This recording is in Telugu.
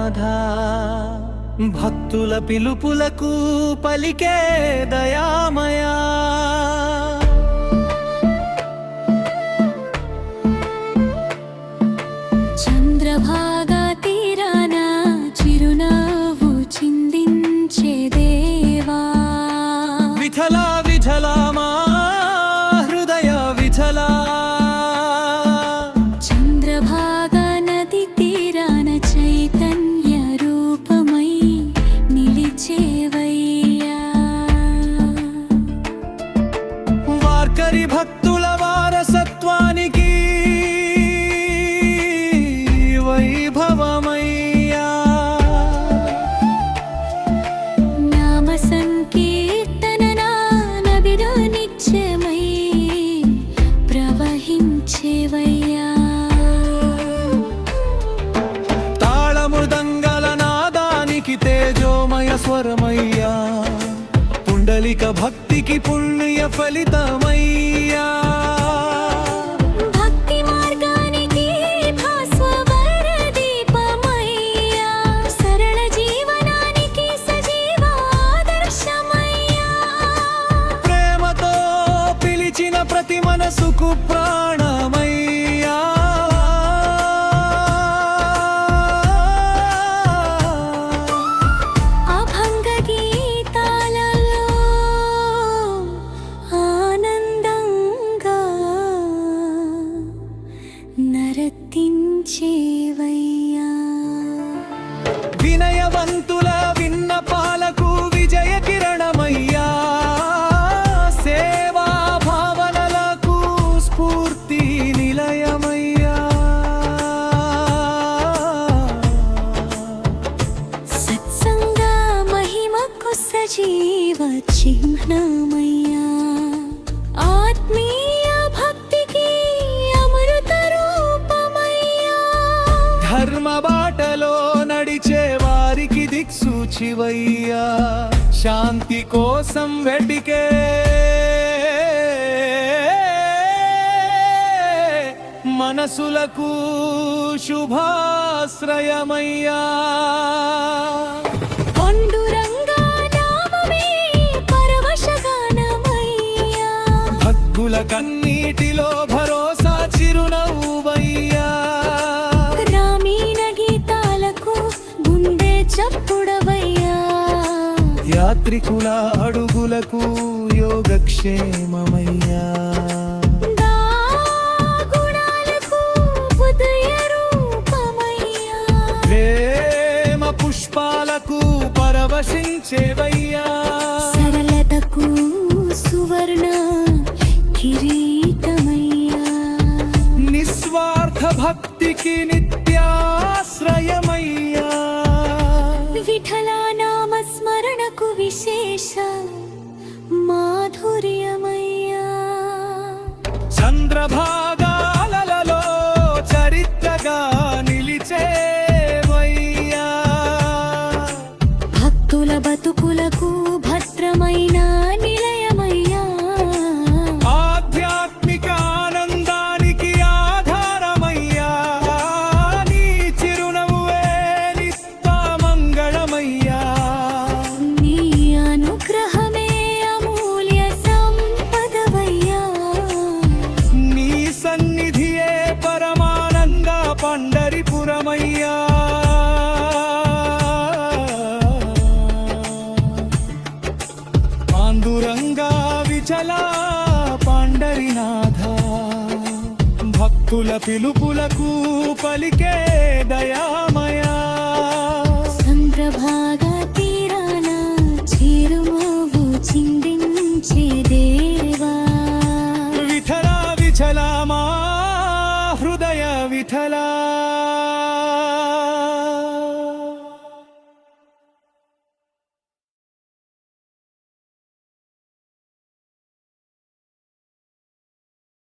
నాథా భక్తుల పిలుపులకు పలికే దయామయా చంద్రభాగా తీరాన చిరునవ్వు చిందించే దేవా విఠలా విఠలా మా హృదయ విఠలా చంద్రభాగా నది తీరాన చైతన్య రూపమై నిలిచేవయ్యా వార్కరి భక్తుల వారసత్వానికి వైభవమయ్యా నామ సంకీర్తన నదిలో నిత్యమై ప్రవహించేవయ్యా తాళమృదంగల నాదానికి తేజోమయ స్వరమయ్యా పుండలిక భక్తికి పుణ్య ఫలితమయ్యా భక్తి మార్గానికి భాస్వర దీపమయ్యా సరళ జీవనానికి సజీవ ఆదర్శమయ్యా ప్రేమతో పిలిచిన ప్రతి మనసుకు ప్రాణమయ్యా అభంగ గీతాలలో ఆనందంగా నర్తించేవయ్యా వినయవంతుల విన్నపాలకు విజయ కిరణమయ్యా సేవా భావనలకు స్ఫూర్తి నిలయమయ్యా సత్సంగ మహిమకు సజీవ చిహ్నమయ్యా ఆత్మీయ భక్తికి అమృత రూపమయ్యా ధర్మ బాటలో నడిచే వారికి దిక్సూచివయ్యా శాంతి కోసం వెటికే మనసులకు శుభాశ్రయమయ్యా పాండురంగా నామమే పరవశగానమయ్యా భక్తుల కన్నీటిలో భరోసా చిరునవ్వయ్యా గ్రామీణ గీతాలకు గుండె చప్పుడవయ్యా యాత్రికుల అడుగులకు యోగక్షేమమయ్యా గుణాలకు ఉదయ రూపమయ్యా ప్రేమ పుష్పాలకు పరవశించేవయ్యా సరళతకు సువర్ణ కిరీటమయ్యా నిస్వార్థ భక్తికి నిత్యాశ్రయమయ్యా విఠలా నామ స్మరణకు విశేష మాధుర్యమయ్యా చంద్రభాగాలలో చరిత్రగా నిలిచేవయ్యా భక్తుల బతుకులకు భద్రమైన నిలయమయ్యా ఆధ్యాత్మిక ఆనందానికి ఆధారమయ్యా నీ చిరునవ్వే నిత్య మంగళమయ్యా నీ అనుగ్రహమే అమూల్య సంపదవయ్యా నీ సన్నిధియే పరమానంద పండరిపురమయ్యా పాండురంగా విచలా పాండరినాథ భక్తుల పిలుపులకు పలికే దయామయా చంద్రభాగ